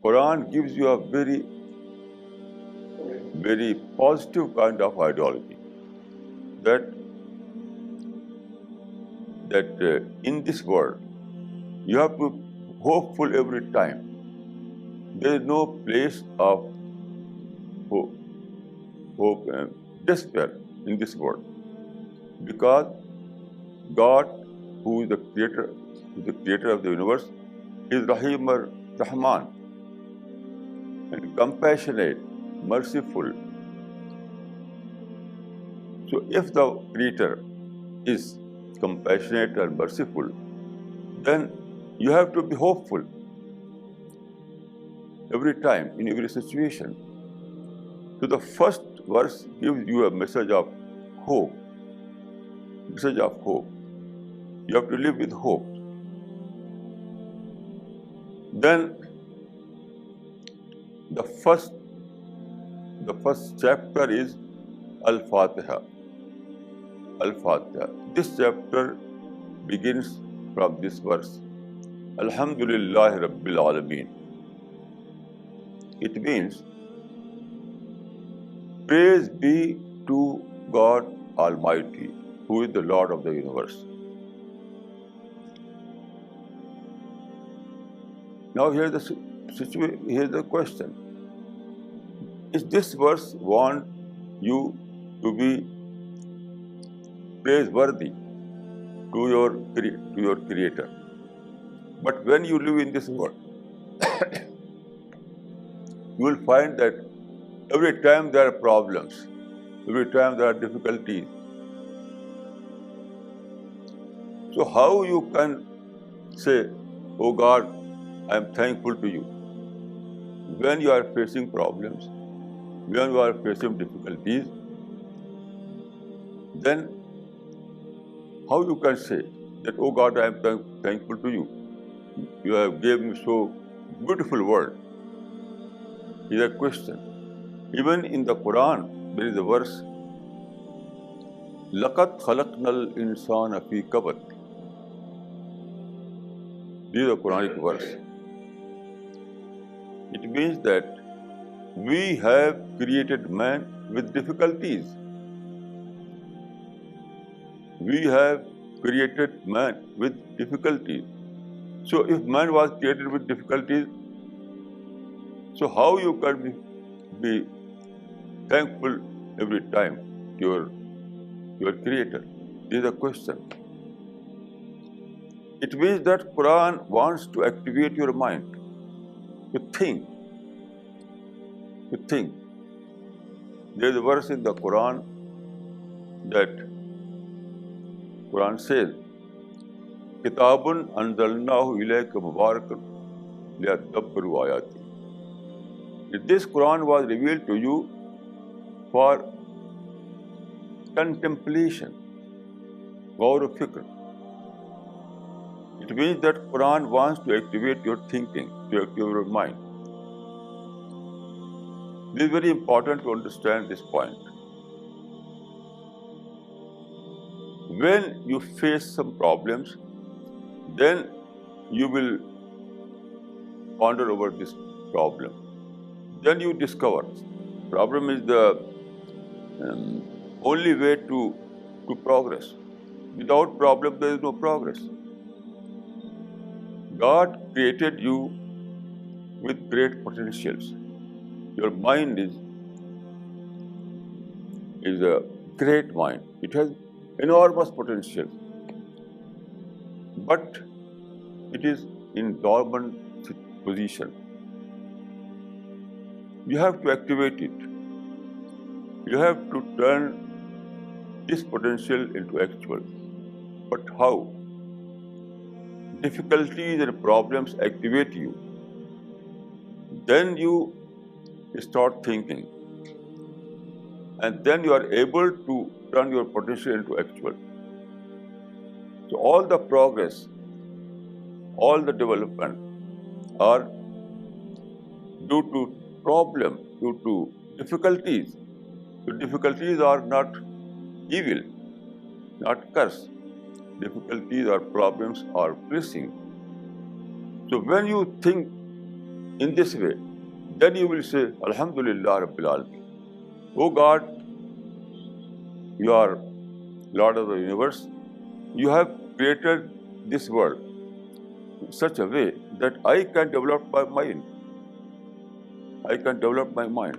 Quran gives you a very, very positive kind of ideology that in this world you have to be hopeful every time. There is no place of hope, despair in this world, because God, who is the creator of the universe, is Rahim or Rahman, and compassionate, merciful. So if the creator is compassionate and merciful, then you have to be hopeful every time, in every situation. So the first verse gives you a message of hope. Message of hope. You have to live with hope. Then the first chapter is Al-Fatiha. Al-Fatiha. This chapter begins from this verse. Alhamdulillah Rabbil Alameen. It means, praise be to God Almighty, who is the Lord of the universe. Now here's the question. Is this verse want you to be praiseworthy to your Creator? But when you live in this world, you will find that every time there are problems, every time there are difficulties. So how you can say, "Oh God, I am thankful to you," when you are facing problems, when you are facing difficulties? Then how you can say that, "Oh God, I am thankful to you. You have gave me so beautiful world"? Is a question. Even in the Quran, there is a verse, "Laqad khalaqnal insana fi kabad." This is a Quranic verse. It means that we have created man with difficulties. We have created man with difficulties. So if man was created with difficulties, so how you can be thankful every time to your Creator? This is a question. It means that Quran wants to activate your mind, to think. There is a verse in the Quran that Quran says, "Kitabun anzalnahu ilayka mubarakun liyadabbaru ayati." This Quran was revealed to you for contemplation, gaur fikr. It means that Quran wants to activate your thinking, to activate your mind. This is very important to understand this point. When you face some problems, then you will ponder over this problem. Then you discover problem is the only way to progress. Without problem, there is no progress. God created you with great potentials. Your mind is a great mind. It has enormous potential, but it is in dormant position. You have to activate it. You have to turn this potential into actual. But how? Difficulties and problems activate you. Then you start thinking, and then you are able to turn your potential into actual. So all the progress, all the development are due to problem, due to difficulties. So difficulties are not evil, not curse. Difficulties or problems are blessing. So when you think in this way, then you will say, Alhamdulillah Rabbil Alameen. Oh God, you are Lord of the universe. You have created this world in such a way that I can develop my mind. I can develop my mind.